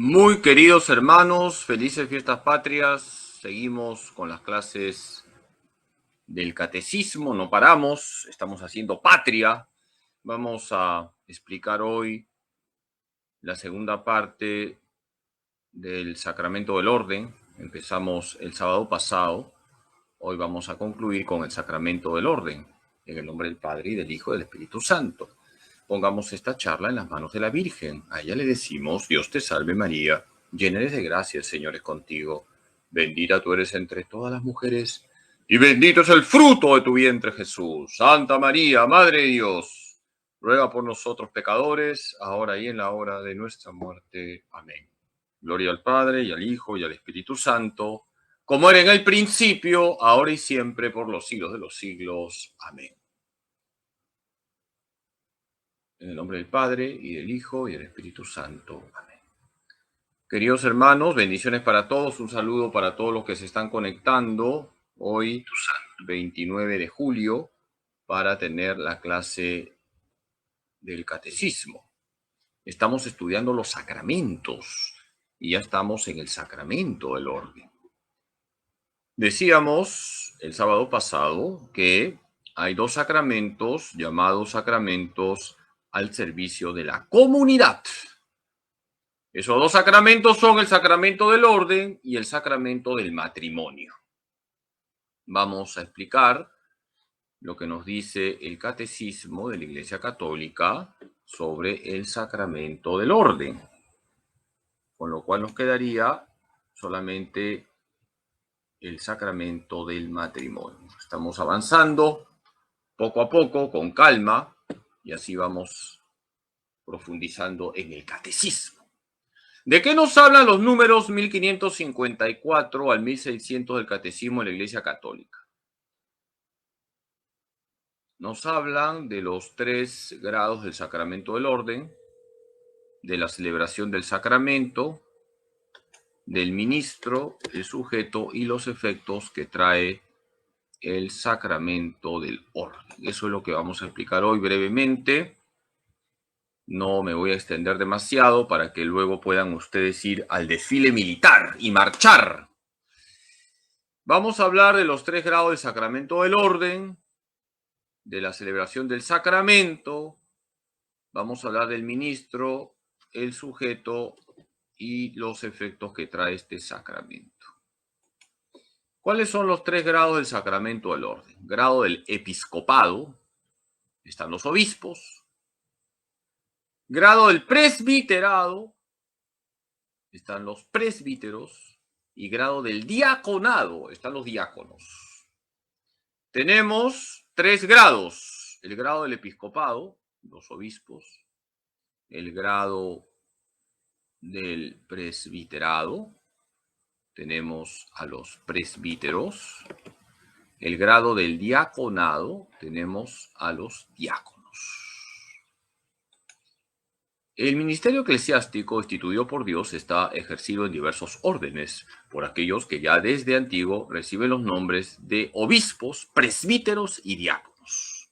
Muy queridos hermanos, felices fiestas patrias. Seguimos con las clases del catecismo, no paramos, estamos haciendo patria. Vamos a explicar hoy la segunda parte del sacramento del orden. Empezamos el sábado pasado, hoy vamos a concluir con el sacramento del orden, en el nombre del Padre y del Hijo y del Espíritu Santo. Pongamos esta charla en las manos de la Virgen. A ella le decimos: Dios te salve María, llena eres de gracia, el Señor es contigo. Bendita tú eres entre todas las mujeres, y bendito es el fruto de tu vientre, Jesús. Santa María, Madre de Dios, ruega por nosotros pecadores, ahora y en la hora de nuestra muerte. Amén. Gloria al Padre, y al Hijo, y al Espíritu Santo, como era en el principio, ahora y siempre, por los siglos de los siglos. Amén. En el nombre del Padre, y del Hijo, y del Espíritu Santo. Amén. Queridos hermanos, bendiciones para todos. Un saludo para todos los que se están conectando hoy, 29 de julio, para tener la clase del catecismo. Estamos estudiando los sacramentos y ya estamos en el sacramento del orden. Decíamos el sábado pasado que hay dos sacramentos llamados sacramentos al servicio de la comunidad. Esos dos sacramentos son el sacramento del orden y el sacramento del matrimonio. Vamos a explicar lo que nos dice el catecismo de la Iglesia Católica sobre el sacramento del orden, con lo cual nos quedaría solamente el sacramento del matrimonio. Estamos avanzando poco a poco, con calma, y así vamos profundizando en el catecismo. ¿De qué nos hablan los números 1554 al 1600 del Catecismo de la Iglesia Católica? Nos hablan de los 3 grados del sacramento del orden, de la celebración del sacramento, del ministro, el sujeto y los efectos que trae el sacramento del orden. Eso es lo que vamos a explicar hoy brevemente. No me voy a extender demasiado para que luego puedan ustedes ir al desfile militar y marchar. Vamos a hablar de los 3 grados del sacramento del orden, de la celebración del sacramento, vamos a hablar del ministro, el sujeto y los efectos que trae este sacramento. ¿Cuáles son los 3 grados del sacramento del orden? Grado del episcopado, están los obispos. Grado del presbiterado, están los presbíteros. Y grado del diaconado, están los diáconos. Tenemos 3 grados: el grado del episcopado, los obispos; el grado del presbiterado, tenemos a los presbíteros; el grado del diaconado, tenemos a los diáconos. El ministerio eclesiástico instituido por Dios está ejercido en diversos órdenes por aquellos que ya desde antiguo reciben los nombres de obispos, presbíteros y diáconos.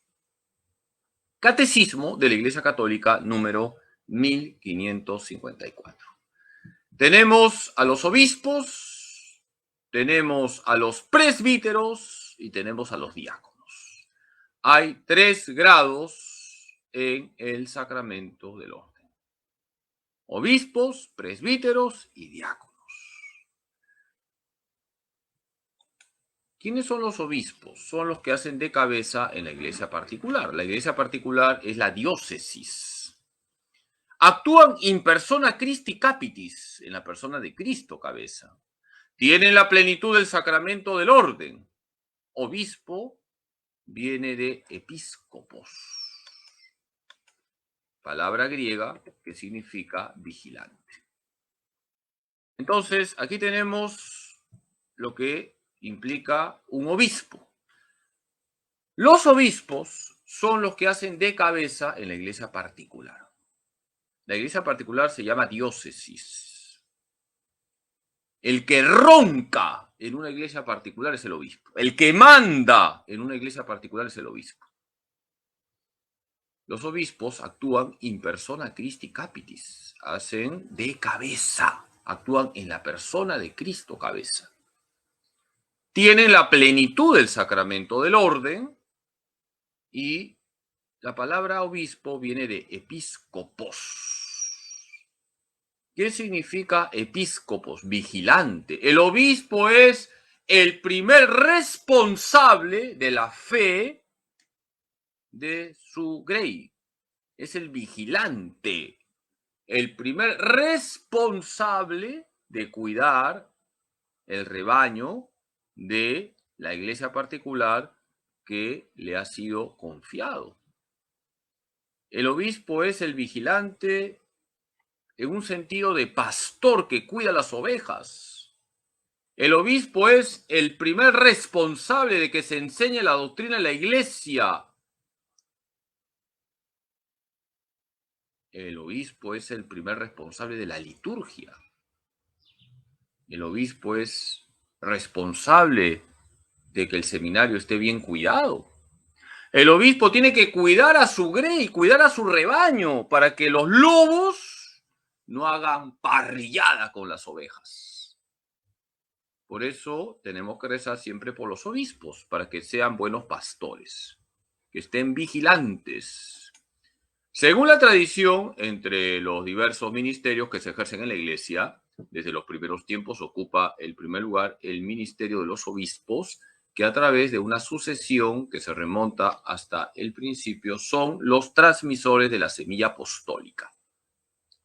Catecismo de la Iglesia Católica número 1554. Tenemos a los obispos, tenemos a los presbíteros y tenemos a los diáconos. Hay 3 grados en el sacramento del orden: obispos, presbíteros y diáconos. ¿Quiénes son los obispos? Son los que hacen de cabeza en la iglesia particular. La iglesia particular es la diócesis. Actúan in persona Christi capitis, en la persona de Cristo cabeza. Tienen la plenitud del sacramento del orden. Obispo viene de episcopos, palabra griega que significa vigilante. Entonces, aquí tenemos lo que implica un obispo. Los obispos son los que hacen de cabeza en la iglesia particular. La iglesia particular se llama diócesis. El que ronca en una iglesia particular es el obispo. El que manda en una iglesia particular es el obispo. Los obispos actúan in persona Christi Capitis, hacen de cabeza, actúan en la persona de Cristo cabeza. Tienen la plenitud del sacramento del orden y la palabra obispo viene de episcopos. ¿Qué significa episcopos? Vigilante. El obispo es el primer responsable de la fe de su grey. Es el vigilante, el primer responsable de cuidar el rebaño de la iglesia particular que le ha sido confiado. El obispo es el vigilante en un sentido de pastor que cuida las ovejas. El obispo es el primer responsable de que se enseñe la doctrina en la iglesia. El obispo es el primer responsable de la liturgia. El obispo es responsable de que el seminario esté bien cuidado. El obispo tiene que cuidar a su grey, cuidar a su rebaño, para que los lobos no hagan parrillada con las ovejas. Por eso tenemos que rezar siempre por los obispos, para que sean buenos pastores, que estén vigilantes. Según la tradición, entre los diversos ministerios que se ejercen en la iglesia, desde los primeros tiempos ocupa el primer lugar el ministerio de los obispos, que a través de una sucesión que se remonta hasta el principio son los transmisores de la semilla apostólica.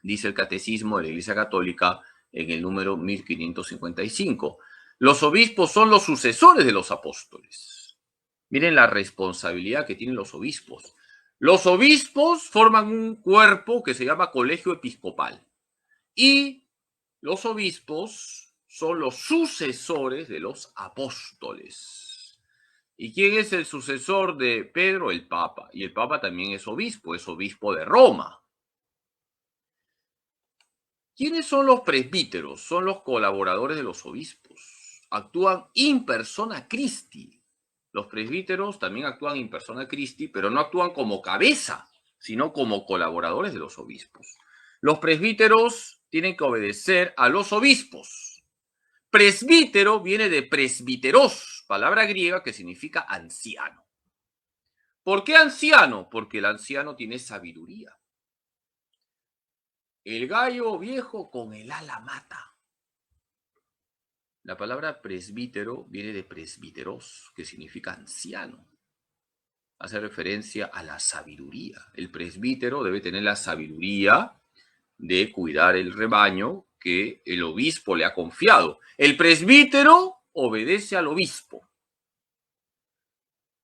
Dice el Catecismo de la Iglesia Católica en el número 1555. Los obispos son los sucesores de los apóstoles. Miren la responsabilidad que tienen los obispos. Los obispos forman un cuerpo que se llama colegio episcopal y los obispos son los sucesores de los apóstoles. ¿Y quién es el sucesor de Pedro? El Papa. Y el Papa también es obispo de Roma. ¿Quiénes son los presbíteros? Son los colaboradores de los obispos. Actúan in persona Christi. Los presbíteros también actúan in persona Christi, pero no actúan como cabeza, sino como colaboradores de los obispos. Los presbíteros tienen que obedecer a los obispos. Presbítero viene de presbíteros, palabra griega que significa anciano. ¿Por qué anciano? Porque el anciano tiene sabiduría. El gallo viejo con el ala mata. La palabra presbítero viene de presbíteros, que significa anciano. Hace referencia a la sabiduría. El presbítero debe tener la sabiduría de cuidar el rebaño que el obispo le ha confiado. El presbítero obedece al obispo.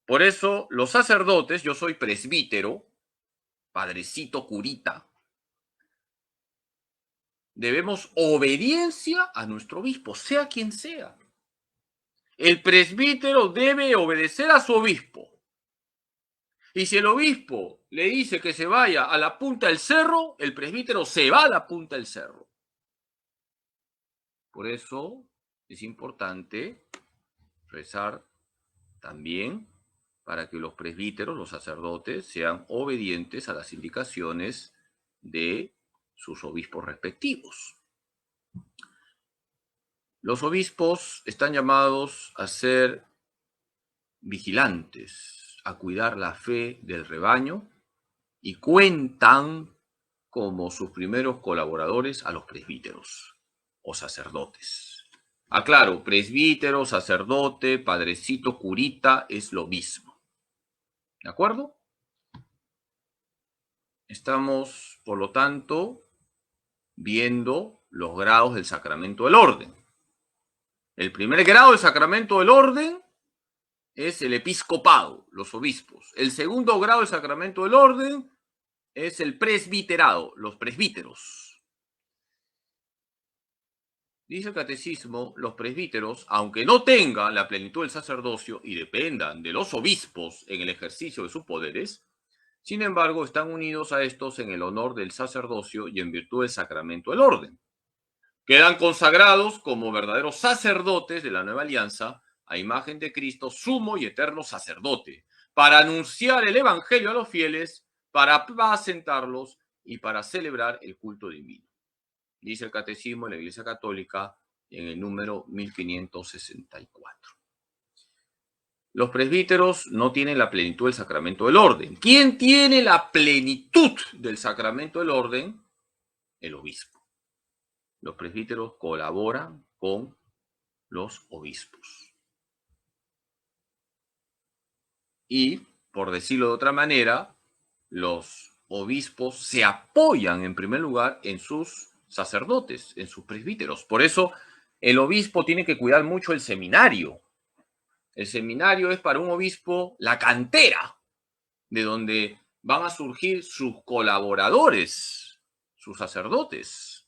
Por eso los sacerdotes, yo soy presbítero, padrecito curita, debemos obediencia a nuestro obispo, sea quien sea. El presbítero debe obedecer a su obispo. Y si el obispo le dice que se vaya a la punta del cerro, el presbítero se va a la punta del cerro. Por eso es importante rezar también para que los presbíteros, los sacerdotes, sean obedientes a las indicaciones de sus obispos respectivos. Los obispos están llamados a ser vigilantes, a cuidar la fe del rebaño y cuentan como sus primeros colaboradores a los presbíteros o sacerdotes. Aclaro, presbítero, sacerdote, padrecito, curita, es lo mismo. ¿De acuerdo? Estamos, por lo tanto, viendo los grados del sacramento del orden. El primer grado del sacramento del orden es el episcopado, los obispos. El segundo grado del sacramento del orden es el presbiterado, los presbíteros. Dice el Catecismo, los presbíteros, aunque no tengan la plenitud del sacerdocio y dependan de los obispos en el ejercicio de sus poderes, sin embargo, están unidos a estos en el honor del sacerdocio y en virtud del sacramento del orden. Quedan consagrados como verdaderos sacerdotes de la nueva alianza a imagen de Cristo, sumo y eterno sacerdote, para anunciar el evangelio a los fieles para apacentarlos y para celebrar el culto divino. Dice el Catecismo de la Iglesia Católica en el número 1564. Los presbíteros no tienen la plenitud del sacramento del orden. ¿Quién tiene la plenitud del sacramento del orden? El obispo. Los presbíteros colaboran con los obispos. Y, por decirlo de otra manera, los obispos se apoyan en primer lugar en sus sacerdotes, en sus presbíteros. Por eso el obispo tiene que cuidar mucho el seminario. El seminario es para un obispo la cantera, de donde van a surgir sus colaboradores, sus sacerdotes.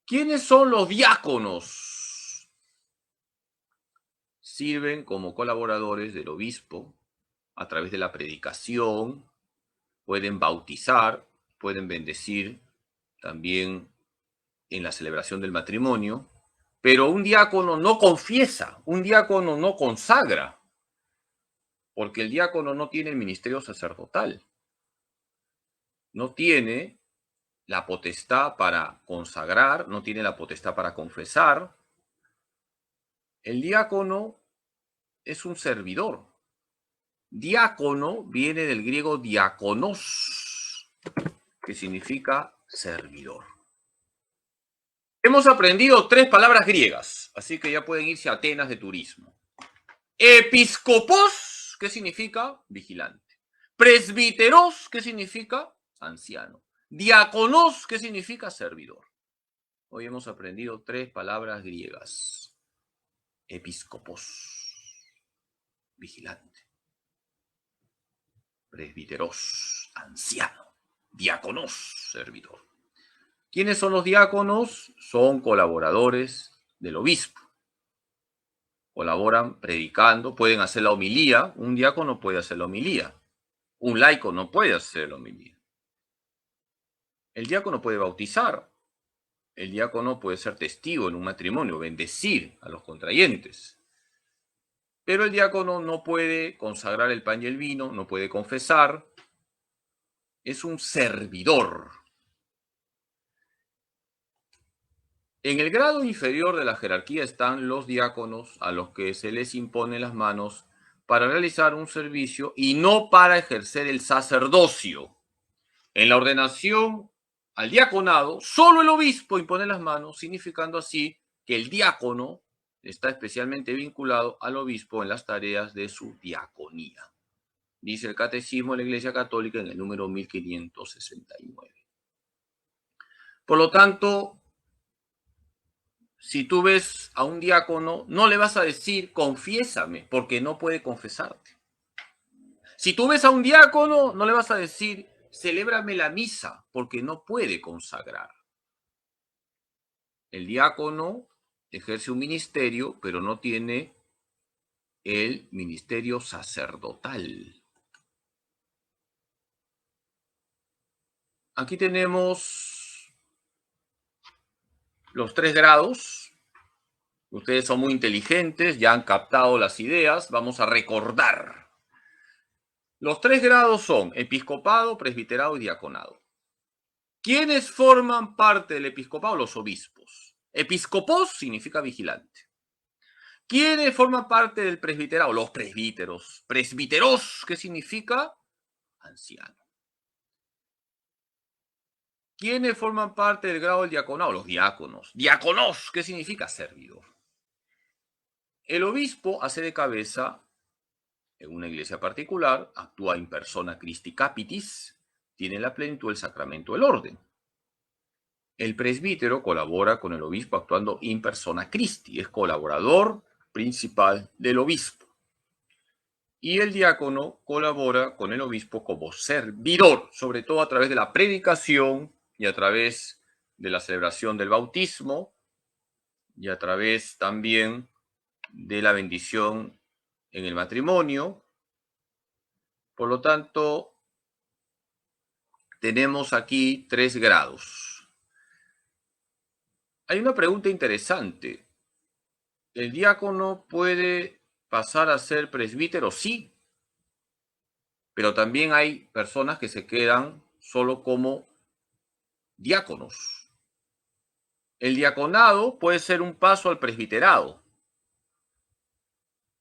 ¿Quiénes son los diáconos? Sirven como colaboradores del obispo a través de la predicación, pueden bautizar, pueden bendecir también en la celebración del matrimonio, pero un diácono no confiesa, un diácono no consagra, porque el diácono no tiene el ministerio sacerdotal, no tiene la potestad para consagrar, no tiene la potestad para confesar. El diácono es un servidor. Diácono viene del griego diakonos, que significa servidor. Hemos aprendido 3 palabras griegas, así que ya pueden irse a Atenas de turismo. Episcopos, ¿qué significa? Vigilante. Presbíteros, ¿qué significa? Anciano. Diáconos, ¿qué significa? Servidor. Hoy hemos aprendido 3 palabras griegas. Episcopos, vigilante. Presbíteros, anciano. Diáconos, servidor. ¿Quiénes son los diáconos? Son colaboradores del obispo. Colaboran predicando, pueden hacer la homilía. Un diácono puede hacer la homilía. Un laico no puede hacer la homilía. El diácono puede bautizar. El diácono puede ser testigo en un matrimonio, bendecir a los contrayentes. Pero el diácono no puede consagrar el pan y el vino, no puede confesar. Es un servidor. En el grado inferior de la jerarquía están los diáconos a los que se les impone las manos para realizar un servicio y no para ejercer el sacerdocio. En la ordenación al diaconado, solo el obispo impone las manos, significando así que el diácono está especialmente vinculado al obispo en las tareas de su diaconía. Dice el Catecismo de la Iglesia Católica en el número 1569. Por lo tanto, si tú ves a un diácono, no le vas a decir, confiésame, porque no puede confesarte. Si tú ves a un diácono, no le vas a decir, celébrame la misa, porque no puede consagrar. El diácono ejerce un ministerio, pero no tiene el ministerio sacerdotal. Aquí tenemos los 3 grados. Ustedes son muy inteligentes, ya han captado las ideas. Vamos a recordar. Los 3 grados son episcopado, presbiterado y diaconado. ¿Quiénes forman parte del episcopado? Los obispos. Episcopos significa vigilante. ¿Quiénes forman parte del presbiterado? Los presbíteros. Presbíteros, ¿qué significa? Anciano. ¿Quiénes forman parte del grado del diaconado? Los diáconos. Diáconos, ¿qué significa? Servidor. El obispo hace de cabeza en una iglesia particular, actúa in persona Christi Capitis, tiene la plenitud del sacramento del orden. El presbítero colabora con el obispo actuando in persona Christi, es colaborador principal del obispo. Y el diácono colabora con el obispo como servidor, sobre todo a través de la predicación y a través de la celebración del bautismo y a través también de la bendición en el matrimonio. Por lo tanto, tenemos aquí 3 grados. Hay una pregunta interesante. ¿El diácono puede pasar a ser presbítero? Sí. Pero también hay personas que se quedan solo como diáconos. El diaconado puede ser un paso al presbiterado.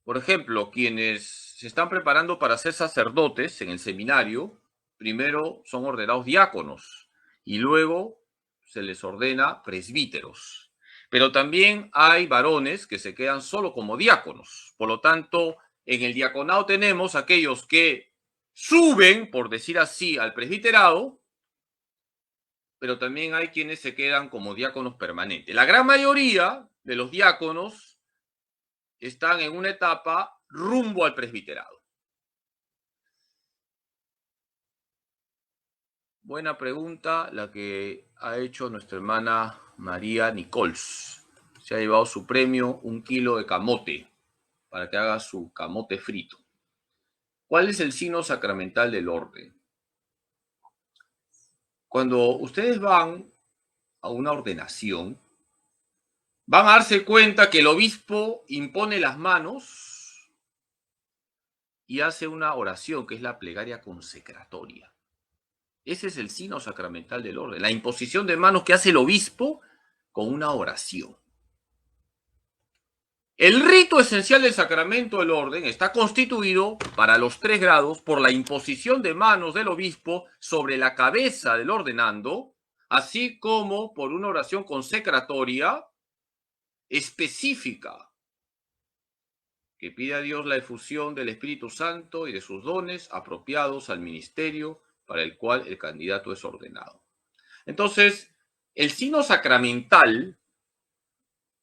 Por ejemplo, quienes se están preparando para ser sacerdotes en el seminario, primero son ordenados diáconos y luego se les ordena presbíteros. Pero también hay varones que se quedan solo como diáconos. Por lo tanto, en el diaconado tenemos aquellos que suben, por decir así, al presbiterado, pero también hay quienes se quedan como diáconos permanentes. La gran mayoría de los diáconos están en una etapa rumbo al presbiterado. Buena pregunta la que ha hecho nuestra hermana María Nichols. Se ha llevado su premio, 1 kilo de camote, para que haga su camote frito. ¿Cuál es el signo sacramental del orden? Cuando ustedes van a una ordenación, van a darse cuenta que el obispo impone las manos y hace una oración, que es la plegaria consecratoria. Ese es el signo sacramental del orden, la imposición de manos que hace el obispo con una oración. El rito esencial del sacramento del orden está constituido para los 3 grados por la imposición de manos del obispo sobre la cabeza del ordenando, así como por una oración consecratoria específica que pide a Dios la efusión del Espíritu Santo y de sus dones apropiados al ministerio para el cual el candidato es ordenado. Entonces, el signo sacramental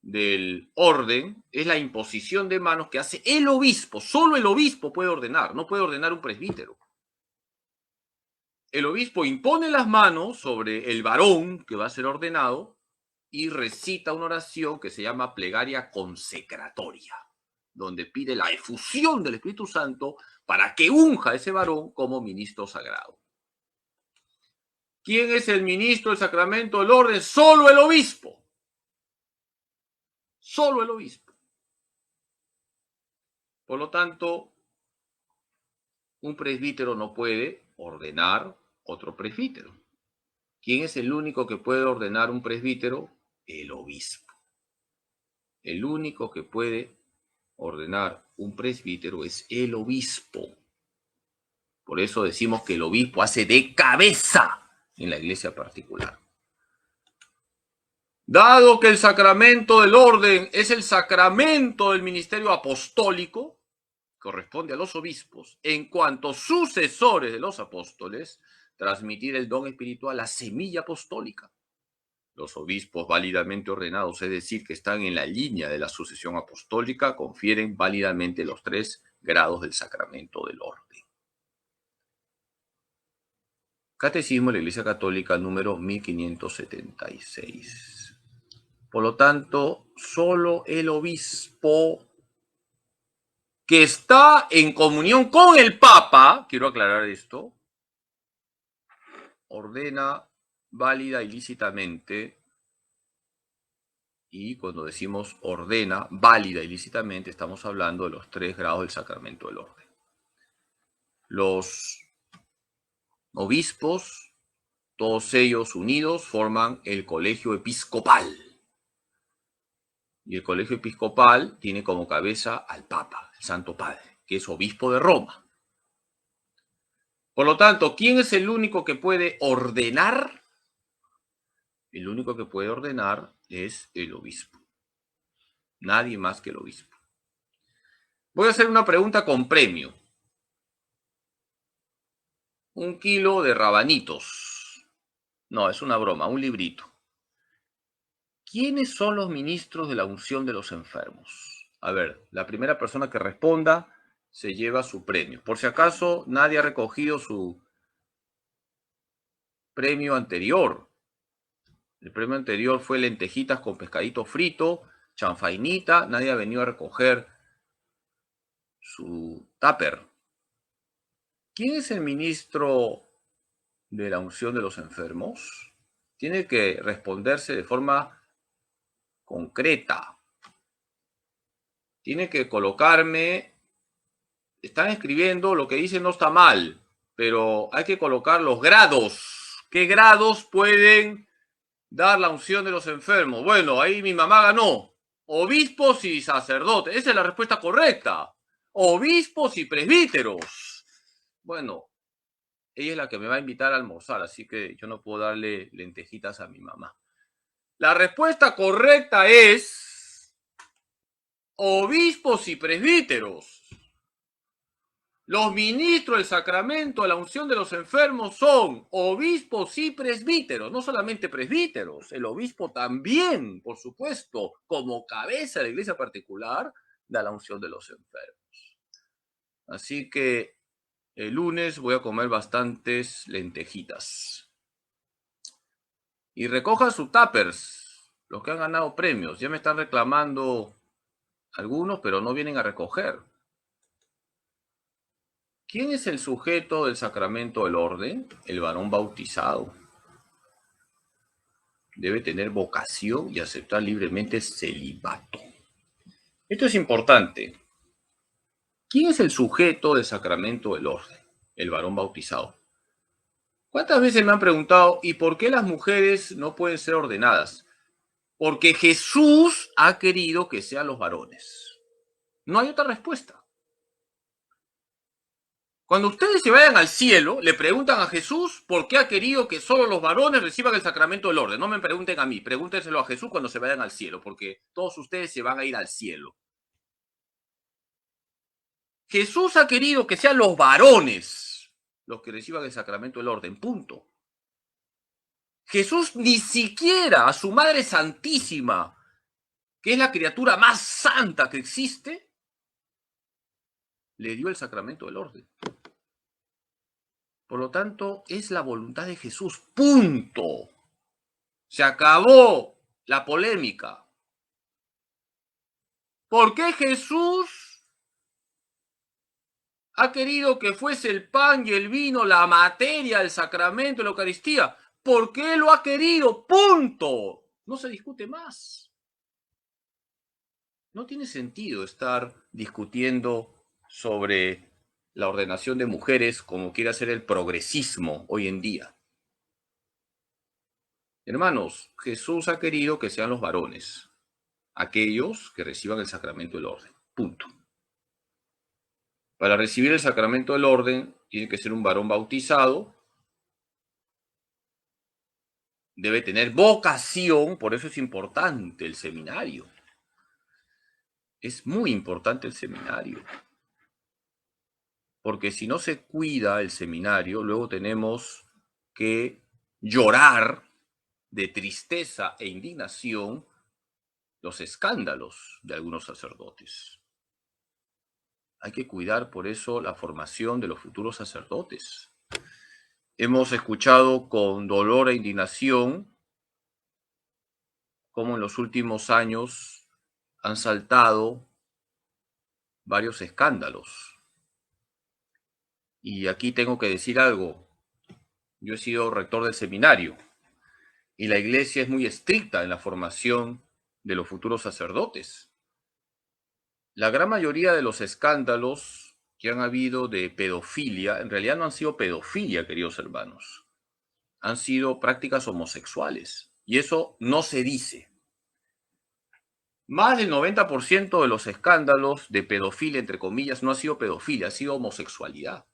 del orden es la imposición de manos que hace el obispo. Solo el obispo puede ordenar, no puede ordenar un presbítero. El obispo impone las manos sobre el varón que va a ser ordenado y recita una oración que se llama plegaria consecratoria, donde pide la efusión del Espíritu Santo para que unja a ese varón como ministro sagrado. ¿Quién es el ministro del sacramento del orden? Solo el obispo. Solo el obispo. Por lo tanto, un presbítero no puede ordenar otro presbítero. ¿Quién es el único que puede ordenar un presbítero? El obispo. El único que puede ordenar un presbítero es el obispo. Por eso decimos que el obispo hace de cabeza en la iglesia particular. Dado que el sacramento del orden es el sacramento del ministerio apostólico, corresponde a los obispos, en cuanto sucesores de los apóstoles, transmitir el don espiritual, la semilla apostólica. Los obispos válidamente ordenados, es decir, que están en la línea de la sucesión apostólica, confieren válidamente los 3 grados del sacramento del orden. Catecismo de la Iglesia Católica número 1576. Por lo tanto, solo el obispo que está en comunión con el Papa, quiero aclarar esto, ordena válida y lícitamente, y cuando decimos ordena válida y lícitamente, estamos hablando de los 3 grados del sacramento del orden. Los obispos, todos ellos unidos, forman el colegio episcopal. Y el colegio episcopal tiene como cabeza al Papa, el Santo Padre, que es obispo de Roma. Por lo tanto, ¿quién es el único que puede ordenar? El único que puede ordenar es el obispo. Nadie más que el obispo. Voy a hacer una pregunta con premio. 1 kilo de rabanitos. No, es una broma, un librito. ¿Quiénes son los ministros de la unción de los enfermos? A ver, la primera persona que responda se lleva su premio. Por si acaso nadie ha recogido su premio anterior. El premio anterior fue lentejitas con pescadito frito, chanfainita. Nadie ha venido a recoger su tupper. ¿Quién es el ministro de la unción de los enfermos? Tiene que responderse de forma concreta. Tiene que colocarme, están escribiendo, lo que dicen no está mal, pero hay que colocar los grados. ¿Qué grados pueden dar la unción de los enfermos? Bueno, ahí mi mamá ganó. Obispos y sacerdotes. Esa es la respuesta correcta. Obispos y presbíteros. Bueno, ella es la que me va a invitar a almorzar, así que yo no puedo darle lentejitas a mi mamá. La respuesta correcta es obispos y presbíteros. Los ministros del sacramento de la unción de los enfermos son obispos y presbíteros, no solamente presbíteros, el obispo también, por supuesto, como cabeza de la iglesia particular, da la unción de los enfermos. Así que el lunes voy a comer bastantes lentejitas. Y recojan sus tuppers, los que han ganado premios. Ya me están reclamando algunos, pero no vienen a recoger. ¿Quién es el sujeto del sacramento del orden? El varón bautizado. Debe tener vocación y aceptar libremente el celibato. Esto es importante. ¿Quién es el sujeto del sacramento del orden? El varón bautizado. ¿Cuántas veces me han preguntado, ¿y por qué las mujeres no pueden ser ordenadas? Porque Jesús ha querido que sean los varones. No hay otra respuesta. Cuando ustedes se vayan al cielo, le preguntan a Jesús por qué ha querido que solo los varones reciban el sacramento del orden. No me pregunten a mí, pregúntenselo a Jesús cuando se vayan al cielo, porque todos ustedes se van a ir al cielo. Jesús ha querido que sean los varones los que reciban el sacramento del orden, punto. Jesús ni siquiera a su Madre Santísima, que es la criatura más santa que existe, le dio el sacramento del orden. Por lo tanto, es la voluntad de Jesús, punto. Se acabó la polémica. ¿Por qué Jesús ha querido que fuese el pan y el vino la materia del sacramento de la Eucaristía? Porque Él lo ha querido, punto. No se discute más. No tiene sentido estar discutiendo sobre la ordenación de mujeres como quiere hacer el progresismo hoy en día. Hermanos, Jesús ha querido que sean los varones aquellos que reciban el sacramento del orden. Punto. Para recibir el sacramento del orden, tiene que ser un varón bautizado, debe tener vocación, por eso es importante el seminario. Es muy importante el seminario. Porque si no se cuida el seminario, luego tenemos que llorar de tristeza e indignación los escándalos de algunos sacerdotes. Hay que cuidar por eso la formación de los futuros sacerdotes. Hemos escuchado con dolor e indignación cómo en los últimos años han saltado varios escándalos. Y aquí tengo que decir algo. Yo he sido rector del seminario y la iglesia es muy estricta en la formación de los futuros sacerdotes. La gran mayoría de los escándalos que han habido de pedofilia, en realidad no han sido pedofilia, queridos hermanos. Han sido prácticas homosexuales. Y eso no se dice. Más del 90% de los escándalos de pedofilia, entre comillas, no ha sido pedofilia, ha sido homosexualidad.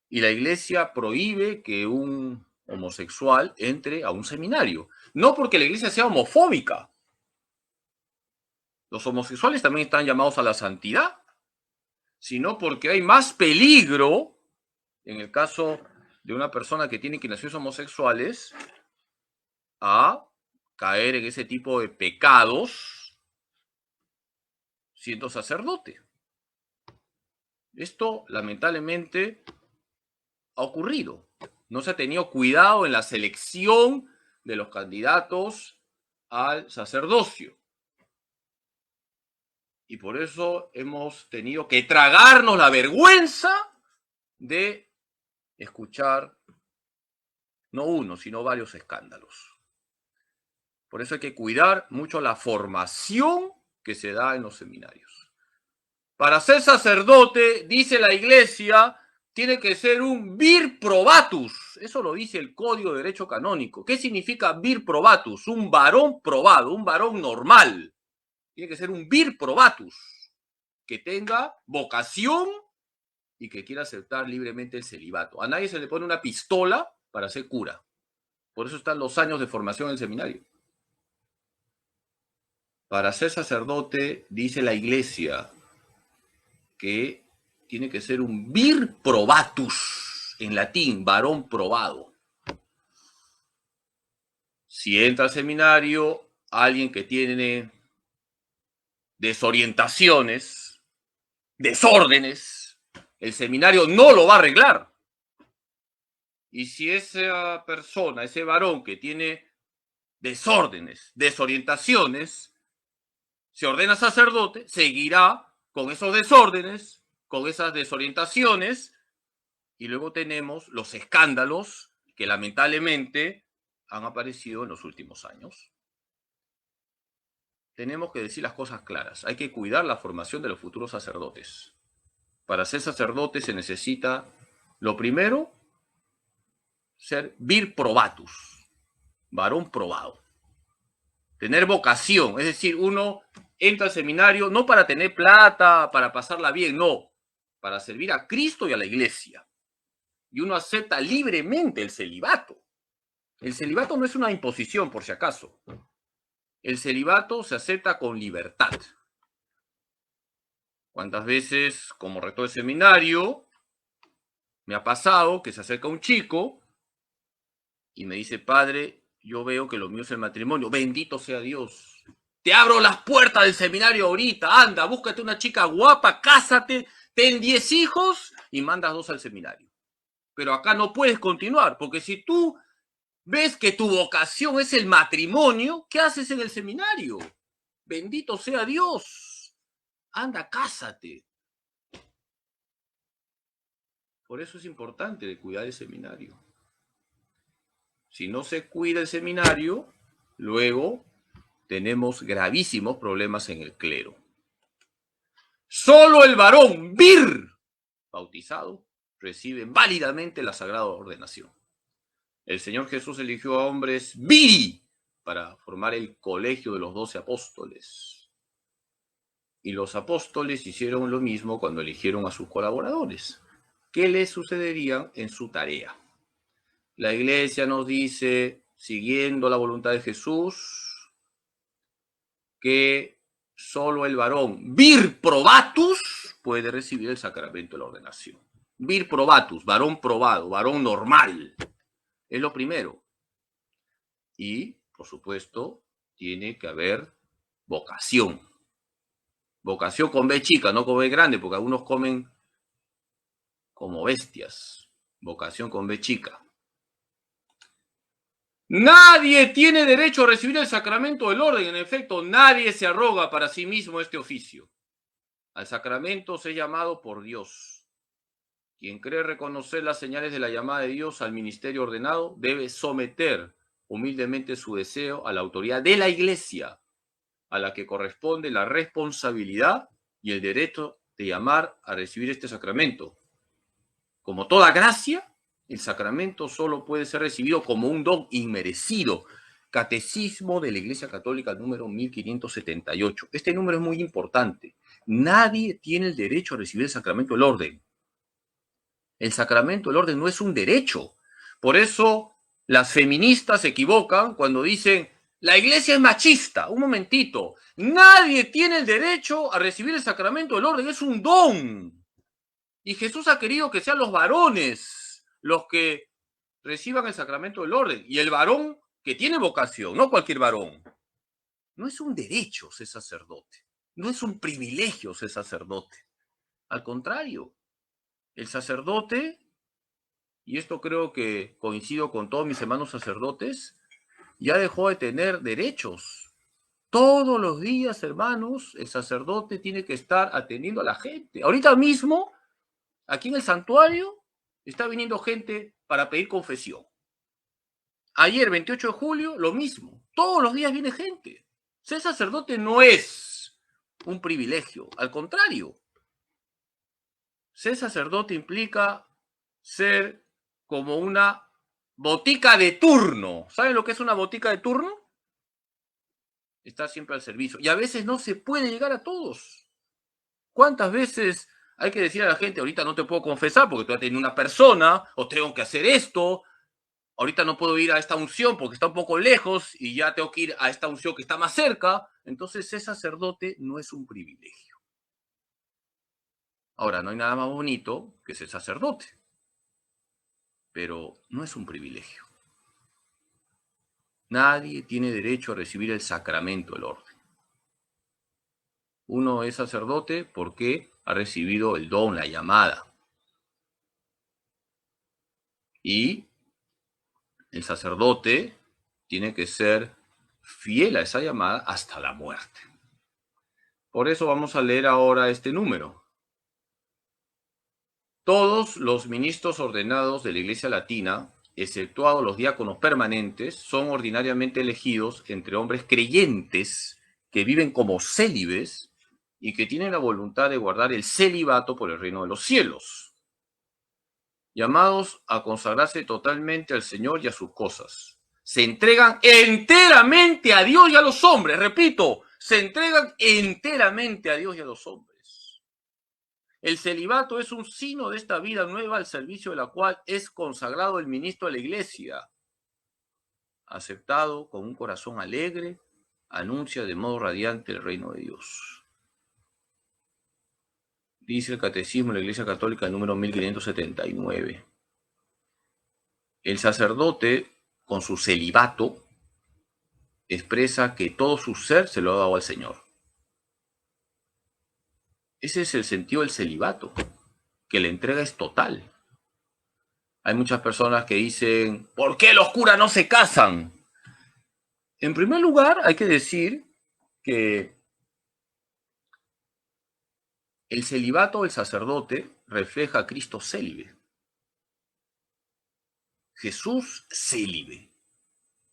Y la iglesia prohíbe que un homosexual entre a un seminario. No porque la iglesia sea homofóbica. Los homosexuales también están llamados a la santidad, sino porque hay más peligro, en el caso de una persona que tiene inclinaciones homosexuales, a caer en ese tipo de pecados siendo sacerdote. Esto, lamentablemente, ha ocurrido. No se ha tenido cuidado en la selección de los candidatos al sacerdocio. Y por eso hemos tenido que tragarnos la vergüenza de escuchar no uno, sino varios escándalos. Por eso hay que cuidar mucho la formación que se da en los seminarios. Para ser sacerdote, dice la iglesia, tiene que ser un vir probatus. Eso lo dice el Código de Derecho Canónico. ¿Qué significa vir probatus? Un varón probado, un varón normal. Tiene que ser un vir probatus, que tenga vocación y que quiera aceptar libremente el celibato. A nadie se le pone una pistola para ser cura. Por eso están los años de formación en el seminario. Para ser sacerdote, dice la Iglesia, que tiene que ser un vir probatus, en latín, varón probado. Si entra al seminario alguien que tiene desorientaciones, desórdenes, el seminario no lo va a arreglar. Y si esa persona, ese varón que tiene desórdenes, desorientaciones, se ordena sacerdote, seguirá con esos desórdenes, con esas desorientaciones, y luego tenemos los escándalos que lamentablemente han aparecido en los últimos años. Tenemos que decir las cosas claras. Hay que cuidar la formación de los futuros sacerdotes. Para ser sacerdote se necesita, lo primero, ser vir probatus, varón probado. Tener vocación, es decir, uno entra al seminario no para tener plata, para pasarla bien, no, para servir a Cristo y a la Iglesia. Y uno acepta libremente el celibato. El celibato no es una imposición, por si acaso. El celibato se acepta con libertad. ¿Cuántas veces, como rector de seminario, me ha pasado que se acerca un chico y me dice, padre, yo veo que lo mío es el matrimonio, bendito sea Dios. Te abro las puertas del seminario ahorita, anda, búscate una chica guapa, cásate, ten 10 hijos y mandas 2 al seminario. Pero acá no puedes continuar, porque si tú ves que tu vocación es el matrimonio, ¿qué haces en el seminario? Bendito sea Dios. Anda, cásate. Por eso es importante cuidar el seminario. Si no se cuida el seminario, luego tenemos gravísimos problemas en el clero. Solo el varón vir bautizado recibe válidamente la sagrada ordenación. El Señor Jesús eligió a hombres viri para formar el colegio de los 12 apóstoles. Y los apóstoles hicieron lo mismo cuando eligieron a sus colaboradores. ¿Qué les sucedería en su tarea? La Iglesia nos dice, siguiendo la voluntad de Jesús, que solo el varón vir probatus puede recibir el sacramento de la ordenación. Vir probatus, varón probado, varón normal. Es lo primero. Y, por supuesto, tiene que haber vocación. Vocación con B chica, no con B grande, porque algunos comen como bestias. Vocación con B chica. Nadie tiene derecho a recibir el sacramento del orden. En efecto, nadie se arroga para sí mismo este oficio. Al sacramento se es llamado por Dios. Quien cree reconocer las señales de la llamada de Dios al ministerio ordenado debe someter humildemente su deseo a la autoridad de la Iglesia, a la que corresponde la responsabilidad y el derecho de llamar a recibir este sacramento. Como toda gracia, el sacramento solo puede ser recibido como un don inmerecido. Catecismo de la Iglesia Católica número 1578. Este número es muy importante. Nadie tiene el derecho a recibir el sacramento del orden. El sacramento del orden no es un derecho. Por eso las feministas se equivocan cuando dicen, la Iglesia es machista. Un momentito. Nadie tiene el derecho a recibir el sacramento del orden. Es un don. Y Jesús ha querido que sean los varones los que reciban el sacramento del orden. Y el varón que tiene vocación, no cualquier varón. No es un derecho ser sacerdote. No es un privilegio ser sacerdote. Al contrario, el sacerdote, y esto creo que coincido con todos mis hermanos sacerdotes, ya dejó de tener derechos. Todos los días, hermanos, el sacerdote tiene que estar atendiendo a la gente. Ahorita mismo, aquí en el santuario, está viniendo gente para pedir confesión. Ayer, 28 de julio, lo mismo. Todos los días viene gente. Ser sacerdote no es un privilegio, al contrario. Ser sacerdote implica ser como una botica de turno. ¿Saben lo que es una botica de turno? Está siempre al servicio. Y a veces no se puede llegar a todos. ¿Cuántas veces hay que decir a la gente, ahorita no te puedo confesar porque tú has tenido una persona, o tengo que hacer esto, ahorita no puedo ir a esta unción porque está un poco lejos y ya tengo que ir a esta unción que está más cerca? Entonces, ser sacerdote no es un privilegio. Ahora, no hay nada más bonito que ser sacerdote, pero no es un privilegio. Nadie tiene derecho a recibir el sacramento del orden. Uno es sacerdote porque ha recibido el don, la llamada. Y el sacerdote tiene que ser fiel a esa llamada hasta la muerte. Por eso vamos a leer ahora este número. Todos los ministros ordenados de la Iglesia Latina, exceptuados los diáconos permanentes, son ordinariamente elegidos entre hombres creyentes que viven como célibes y que tienen la voluntad de guardar el celibato por el reino de los cielos, llamados a consagrarse totalmente al Señor y a sus cosas. Se entregan enteramente a Dios y a los hombres. Repito, se entregan enteramente a Dios y a los hombres. El celibato es un signo de esta vida nueva al servicio de la cual es consagrado el ministro de la Iglesia. Aceptado con un corazón alegre, anuncia de modo radiante el reino de Dios. Dice el Catecismo de la Iglesia Católica, el número 1579. El sacerdote, con su celibato, expresa que todo su ser se lo ha dado al Señor. Ese es el sentido del celibato, que la entrega es total. Hay muchas personas que dicen, ¿por qué los curas no se casan? En primer lugar, hay que decir que el celibato del sacerdote refleja a Cristo célibe. Jesús célibe.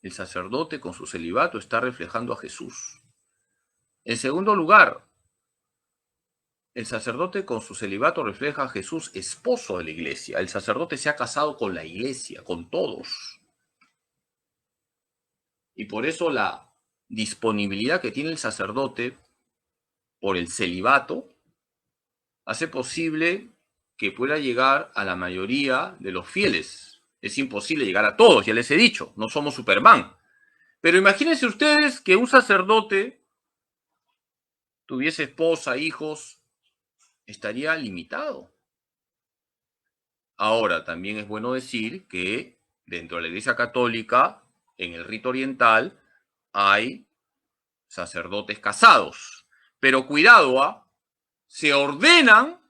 El sacerdote con su celibato está reflejando a Jesús. En segundo lugar, el sacerdote con su celibato refleja a Jesús, esposo de la iglesia. El sacerdote se ha casado con la iglesia, con todos. Y por eso la disponibilidad que tiene el sacerdote por el celibato hace posible que pueda llegar a la mayoría de los fieles. Es imposible llegar a todos, ya les he dicho, no somos Superman. Pero imagínense ustedes que un sacerdote tuviese esposa, hijos, estaría limitado. Ahora, también es bueno decir que dentro de la Iglesia Católica, en el rito oriental, hay sacerdotes casados. Pero cuidado, se ordenan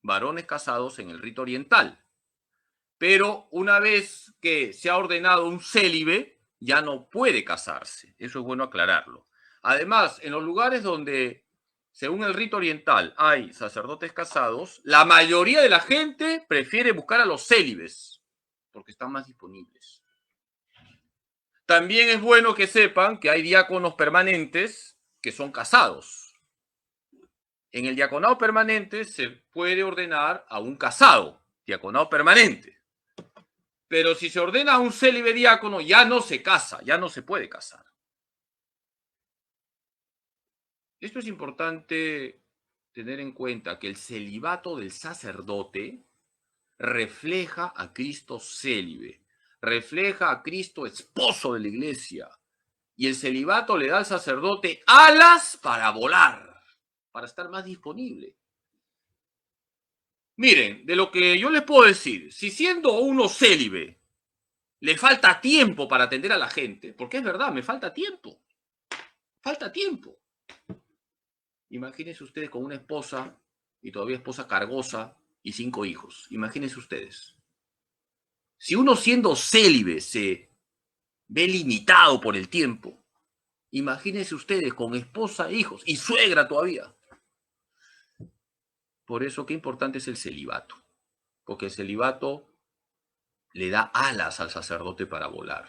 varones casados en el rito oriental. Pero una vez que se ha ordenado un célibe, ya no puede casarse. Eso es bueno aclararlo. Además, en los lugares donde, según el rito oriental, hay sacerdotes casados, la mayoría de la gente prefiere buscar a los célibes, porque están más disponibles. También es bueno que sepan que hay diáconos permanentes que son casados. En el diaconado permanente se puede ordenar a un casado, diaconado permanente. Pero si se ordena a un célibe diácono, ya no se casa, ya no se puede casar. Esto es importante tener en cuenta, que el celibato del sacerdote refleja a Cristo célibe, refleja a Cristo esposo de la iglesia. Y el celibato le da al sacerdote alas para volar, para estar más disponible. Miren, de lo que yo les puedo decir, si siendo uno célibe le falta tiempo para atender a la gente, porque es verdad, me falta tiempo. Falta tiempo. Imagínense ustedes con una esposa, y todavía esposa cargosa, y 5 hijos. Imagínense ustedes. Si uno siendo célibe se ve limitado por el tiempo, imagínense ustedes con esposa, hijos y suegra todavía. Por eso, qué importante es el celibato. Porque el celibato le da alas al sacerdote para volar.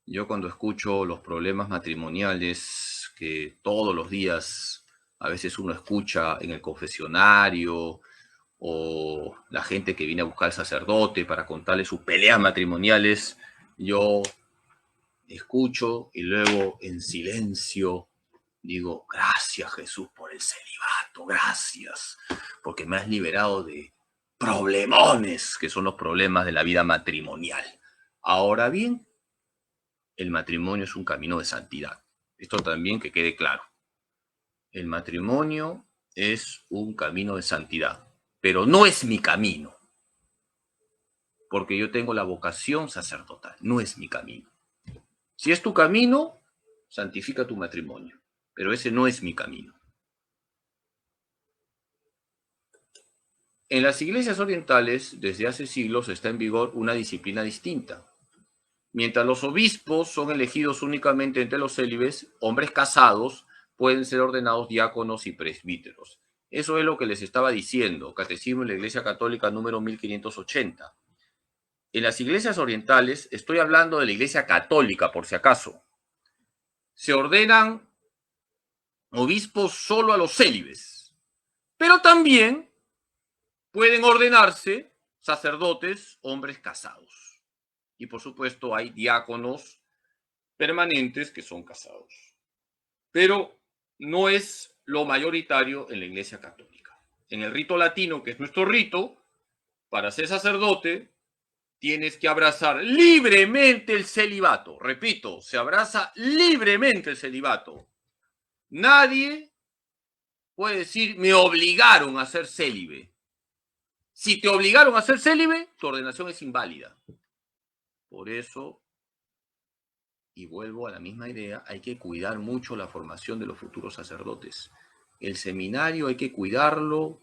Yo cuando escucho los problemas matrimoniales que todos los días a veces uno escucha en el confesionario o la gente que viene a buscar al sacerdote para contarle sus peleas matrimoniales, yo escucho y luego en silencio digo, gracias Jesús por el celibato, gracias, porque me has liberado de problemones, que son los problemas de la vida matrimonial. Ahora bien, el matrimonio es un camino de santidad. Esto también que quede claro. El matrimonio es un camino de santidad, pero no es mi camino, porque yo tengo la vocación sacerdotal, no es mi camino. Si es tu camino, santifica tu matrimonio, pero ese no es mi camino. En las iglesias orientales, desde hace siglos, está en vigor una disciplina distinta. Mientras los obispos son elegidos únicamente entre los célibes, hombres casados pueden ser ordenados diáconos y presbíteros. Eso es lo que les estaba diciendo, Catecismo de la Iglesia Católica número 1580. En las iglesias orientales, estoy hablando de la Iglesia Católica por si acaso, se ordenan obispos solo a los célibes, pero también pueden ordenarse sacerdotes, hombres casados. Y por supuesto hay diáconos permanentes que son casados. Pero no es lo mayoritario en la Iglesia Católica. En el rito latino, que es nuestro rito, para ser sacerdote tienes que abrazar libremente el celibato. Repito, se abraza libremente el celibato. Nadie puede decir, me obligaron a ser célibe. Si te obligaron a ser célibe, tu ordenación es inválida. Por eso, y vuelvo a la misma idea, hay que cuidar mucho la formación de los futuros sacerdotes. El seminario hay que cuidarlo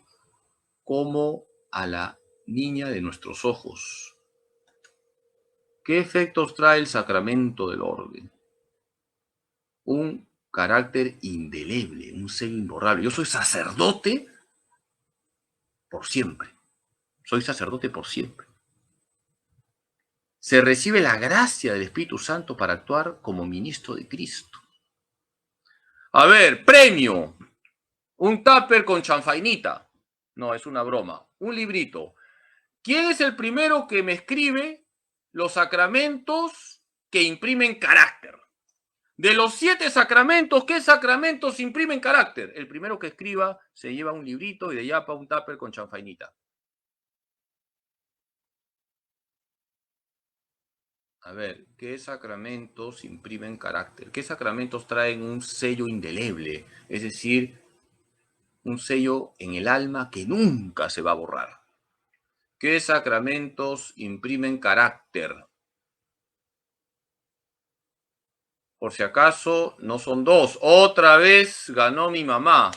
como a la niña de nuestros ojos. ¿Qué efectos trae el sacramento del orden? Un carácter indeleble, un sello imborrable. Yo soy sacerdote por siempre. Soy sacerdote por siempre. Se recibe la gracia del Espíritu Santo para actuar como ministro de Cristo. A ver, premio. Un tupper con chanfainita. No, es una broma. Un librito. ¿Quién es el primero que me escribe los sacramentos que imprimen carácter? De los 7 sacramentos, ¿qué sacramentos imprimen carácter? El primero que escriba se lleva un librito y de yapa un tupper con chanfainita. A ver, ¿qué sacramentos imprimen carácter? ¿Qué sacramentos traen un sello indeleble? Es decir, un sello en el alma que nunca se va a borrar. ¿Qué sacramentos imprimen carácter? Por si acaso, no son 2. Otra vez ganó mi mamá.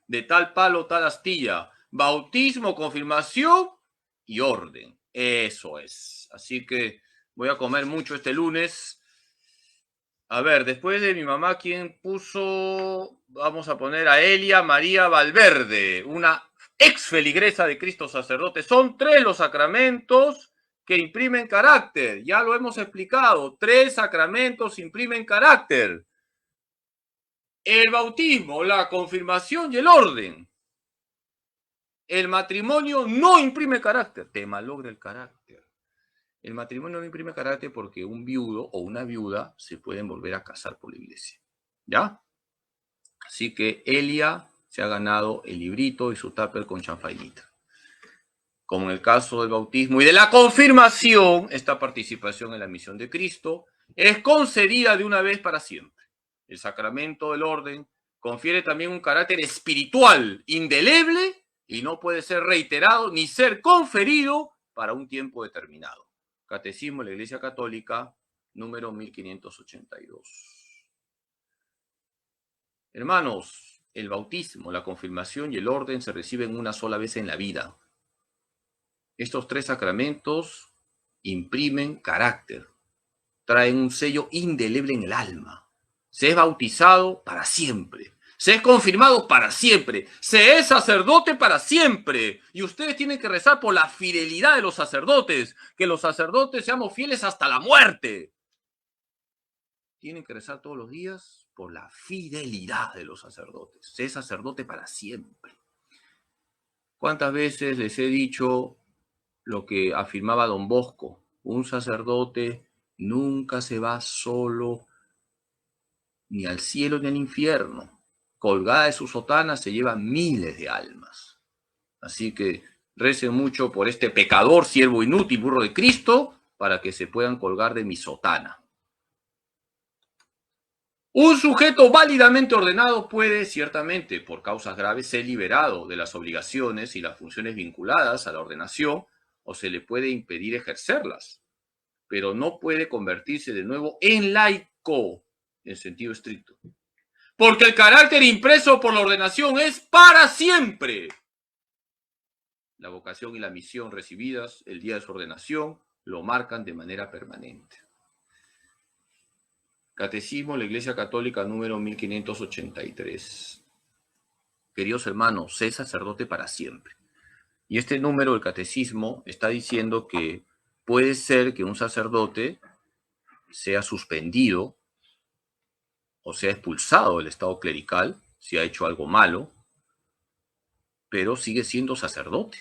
De tal palo, tal astilla. Bautismo, confirmación y orden. Eso es. Así que voy a comer mucho este lunes. A ver, después de mi mamá, ¿quién puso? Vamos a poner a Elia María Valverde, una ex feligresa de Cristo sacerdote. Son 3 los sacramentos que imprimen carácter. Ya lo hemos explicado. 3 sacramentos imprimen carácter. El bautismo, la confirmación y el orden. El matrimonio no imprime carácter, te malogra el carácter. El matrimonio no imprime carácter porque un viudo o una viuda se pueden volver a casar por la iglesia. ¿Ya? Así que Elia se ha ganado el librito y su tupper con chanfainita. Como en el caso del bautismo y de la confirmación, esta participación en la misión de Cristo es concedida de una vez para siempre. El sacramento del orden confiere también un carácter espiritual indeleble y no puede ser reiterado ni ser conferido para un tiempo determinado. Catecismo de la Iglesia Católica, número 1582. Hermanos, el bautismo, la confirmación y el orden se reciben una sola vez en la vida. Estos 3 sacramentos imprimen carácter, traen un sello indeleble en el alma. Se es bautizado para siempre, se es confirmado para siempre, se es sacerdote para siempre. Y ustedes tienen que rezar por la fidelidad de los sacerdotes, que los sacerdotes seamos fieles hasta la muerte. Tienen que rezar todos los días por la fidelidad de los sacerdotes. Se es sacerdote para siempre. ¿Cuántas veces les he dicho lo que afirmaba Don Bosco? Un sacerdote nunca se va solo ni al cielo ni al infierno. Colgada de su sotana se lleva miles de almas. Así que recen mucho por este pecador, siervo inútil, burro de Cristo, para que se puedan colgar de mi sotana. Un sujeto válidamente ordenado puede, ciertamente, por causas graves, ser liberado de las obligaciones y las funciones vinculadas a la ordenación, o se le puede impedir ejercerlas, pero no puede convertirse de nuevo en laico, en sentido estricto. Porque el carácter impreso por la ordenación es para siempre. La vocación y la misión recibidas el día de su ordenación lo marcan de manera permanente. Catecismo de la Iglesia Católica número 1583. Queridos hermanos, sé sacerdote para siempre. Y este número del catecismo está diciendo que puede ser que un sacerdote sea suspendido o sea expulsado del estado clerical si ha hecho algo malo, pero sigue siendo sacerdote.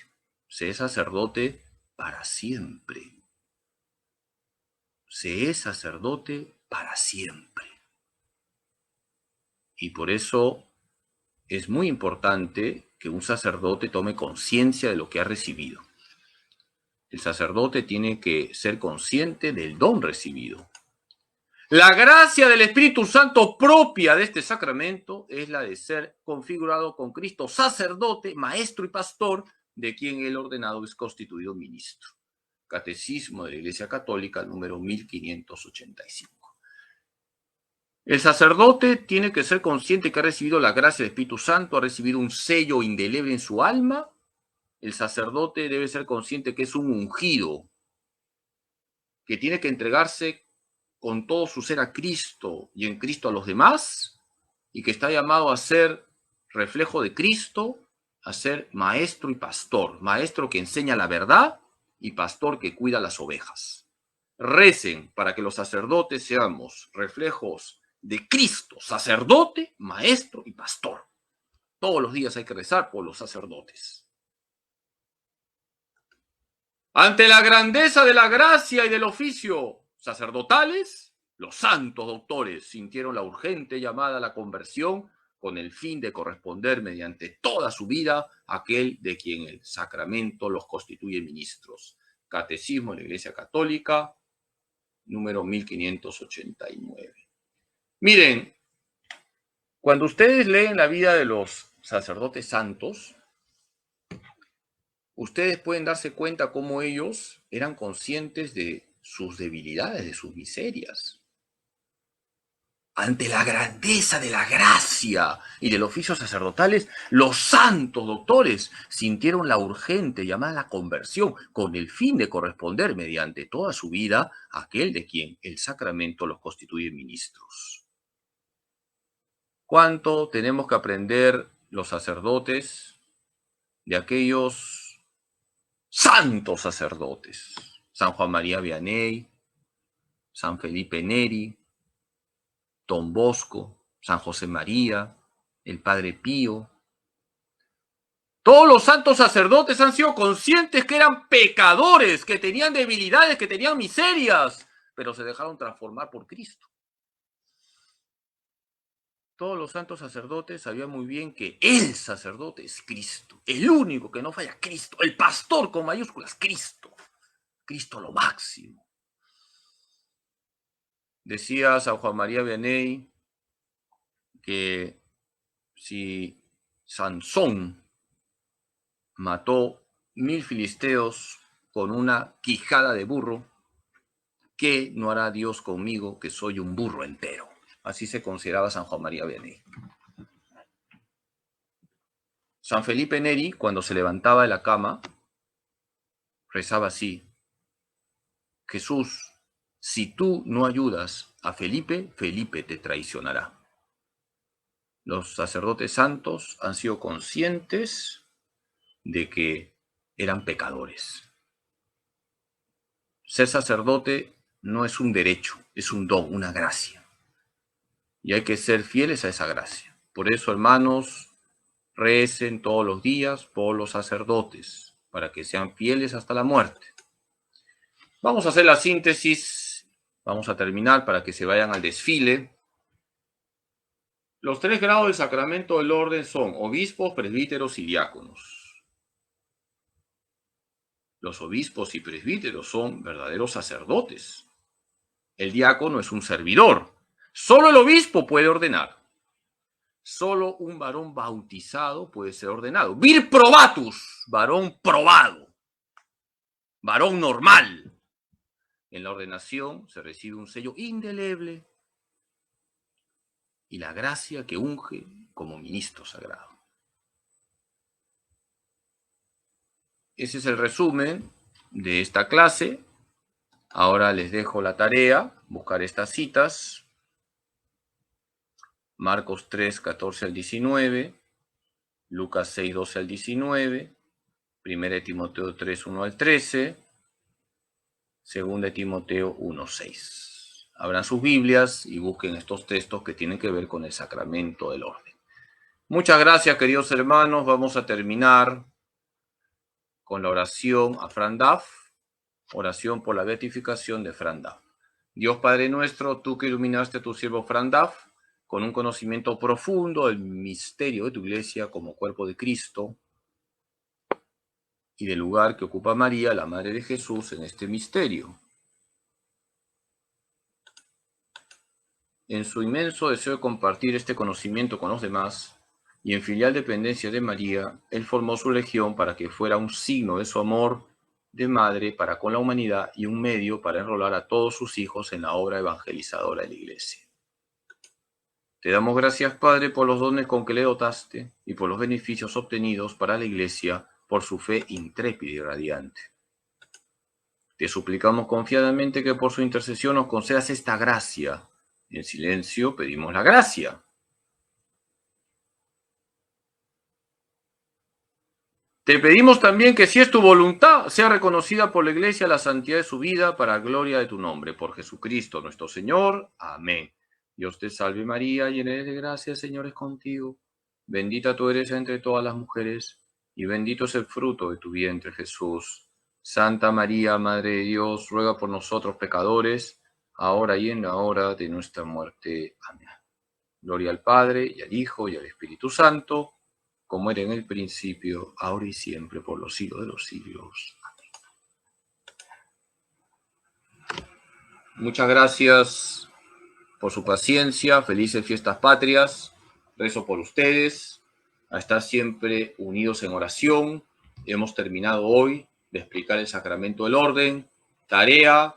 Se es sacerdote para siempre. Se es sacerdote para siempre. Y por eso es muy importante que un sacerdote tome conciencia de lo que ha recibido. El sacerdote tiene que ser consciente del don recibido. La gracia del Espíritu Santo propia de este sacramento es la de ser configurado con Cristo, sacerdote, maestro y pastor, de quien el ordenado es constituido ministro. Catecismo de la Iglesia Católica, número 1585. El sacerdote tiene que ser consciente que ha recibido la gracia del Espíritu Santo, ha recibido un sello indeleble en su alma. El sacerdote debe ser consciente que es un ungido, que tiene que entregarse con todo su ser a Cristo y en Cristo a los demás, y que está llamado a ser reflejo de Cristo, a ser maestro y pastor, maestro que enseña la verdad y pastor que cuida las ovejas. Recen para que los sacerdotes seamos reflejos de Cristo, sacerdote, maestro y pastor. Todos los días hay que rezar por los sacerdotes. Ante la grandeza de la gracia y del oficio sacerdotales, los santos doctores sintieron la urgente llamada a la conversión con el fin de corresponder mediante toda su vida a aquel de quien el sacramento los constituye ministros. Catecismo de la Iglesia Católica, número 1589. Miren, cuando ustedes leen la vida de los sacerdotes santos, ustedes pueden darse cuenta cómo ellos eran conscientes de sus debilidades, de sus miserias. Ante la grandeza de la gracia y del oficio sacerdotales, los santos doctores sintieron la urgente llamada a la conversión con el fin de corresponder mediante toda su vida a aquel de quien el sacramento los constituye ministros. ¿Cuánto tenemos que aprender los sacerdotes de aquellos santos sacerdotes? San Juan María Vianney, San Felipe Neri, Don Bosco, San José María, el Padre Pío. Todos los santos sacerdotes han sido conscientes que eran pecadores, que tenían debilidades, que tenían miserias, pero se dejaron transformar por Cristo. Todos los santos sacerdotes sabían muy bien que el sacerdote es Cristo, el único que no falla, Cristo, el pastor con mayúsculas, Cristo, Cristo lo máximo. Decía San Juan María Vianney que si Sansón mató 1000 filisteos con una quijada de burro, ¿qué no hará Dios conmigo que soy un burro entero? Así se consideraba San Juan María Vianney. San Felipe Neri, cuando se levantaba de la cama, rezaba así: Jesús, si tú no ayudas a Felipe, Felipe te traicionará. Los sacerdotes santos han sido conscientes de que eran pecadores. Ser sacerdote no es un derecho, es un don, una gracia. Y hay que ser fieles a esa gracia. Por eso, hermanos, Recen todos los días por los sacerdotes, para que sean fieles hasta la muerte. Vamos a hacer la síntesis. Vamos a terminar para que se vayan al desfile. Los 3 grados del sacramento del orden son obispos, presbíteros y diáconos. Los obispos y presbíteros son verdaderos sacerdotes. El diácono es un servidor. Solo el obispo puede ordenar. Solo un varón bautizado puede ser ordenado. Vir probatus, varón probado. Varón normal. En la ordenación se recibe un sello indeleble y la gracia que unge como ministro sagrado. Ese es el resumen de esta clase. Ahora les dejo la tarea, buscar estas citas. Marcos 3, 14 al 19, Lucas 6, 12 al 19, 1 Timoteo 3, 1 al 13, 2 Timoteo 1, 6. Abran sus Biblias y busquen estos textos que tienen que ver con el sacramento del orden. Muchas gracias, queridos hermanos. Vamos a terminar con la oración a Fran Duff, oración por la beatificación de Fran Duff. Dios Padre nuestro, tú que iluminaste a tu siervo Fran Duff con un conocimiento profundo del misterio de tu iglesia como cuerpo de Cristo y del lugar que ocupa María, la Madre de Jesús, en este misterio. En su inmenso deseo de compartir este conocimiento con los demás y en filial dependencia de María, él formó su legión para que fuera un signo de su amor de madre para con la humanidad y un medio para enrolar a todos sus hijos en la obra evangelizadora de la iglesia. Te damos gracias, Padre, por los dones con que le dotaste y por los beneficios obtenidos para la iglesia por su fe intrépida y radiante. Te suplicamos confiadamente que por su intercesión nos concedas esta gracia. En silencio pedimos la gracia. Te pedimos también que, si es tu voluntad, sea reconocida por la Iglesia la santidad de su vida para gloria de tu nombre. Por Jesucristo nuestro Señor. Amén. Dios te salve María, llena eres de gracia, el Señor es contigo. Bendita tú eres entre todas las mujeres, y bendito es el fruto de tu vientre, Jesús. Santa María, Madre de Dios, ruega por nosotros pecadores, ahora y en la hora de nuestra muerte. Amén. Gloria al Padre, y al Hijo, y al Espíritu Santo, como era en el principio, ahora y siempre, por los siglos de los siglos. Amén. Muchas gracias por su paciencia. Felices fiestas patrias. Rezo por ustedes, a estar siempre unidos en oración. Hemos terminado hoy de explicar el sacramento del orden. Tarea,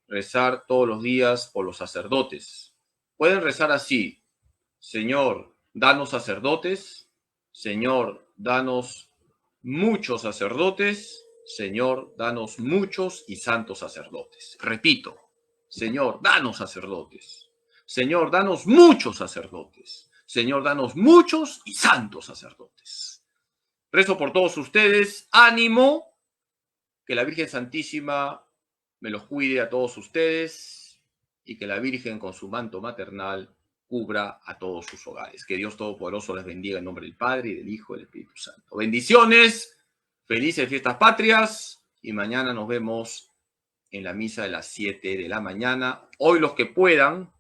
rezar todos los días por los sacerdotes. Pueden rezar así: Señor, danos sacerdotes. Señor, danos muchos sacerdotes. Señor, danos muchos y santos sacerdotes. Repito, Señor, danos sacerdotes. Señor, danos muchos sacerdotes. Señor, danos muchos y santos sacerdotes. Rezo por todos ustedes. Ánimo. Que la Virgen Santísima me los cuide a todos ustedes y que la Virgen con su manto maternal cubra a todos sus hogares. Que Dios Todopoderoso les bendiga en nombre del Padre y del Hijo y del Espíritu Santo. Bendiciones, felices fiestas patrias y mañana nos vemos en la misa de las 7 de la mañana. Hoy los que puedan,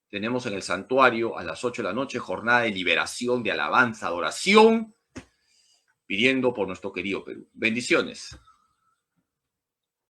tenemos en el santuario a las 8 de la noche jornada de liberación, de alabanza, adoración, pidiendo por nuestro querido Perú. Bendiciones.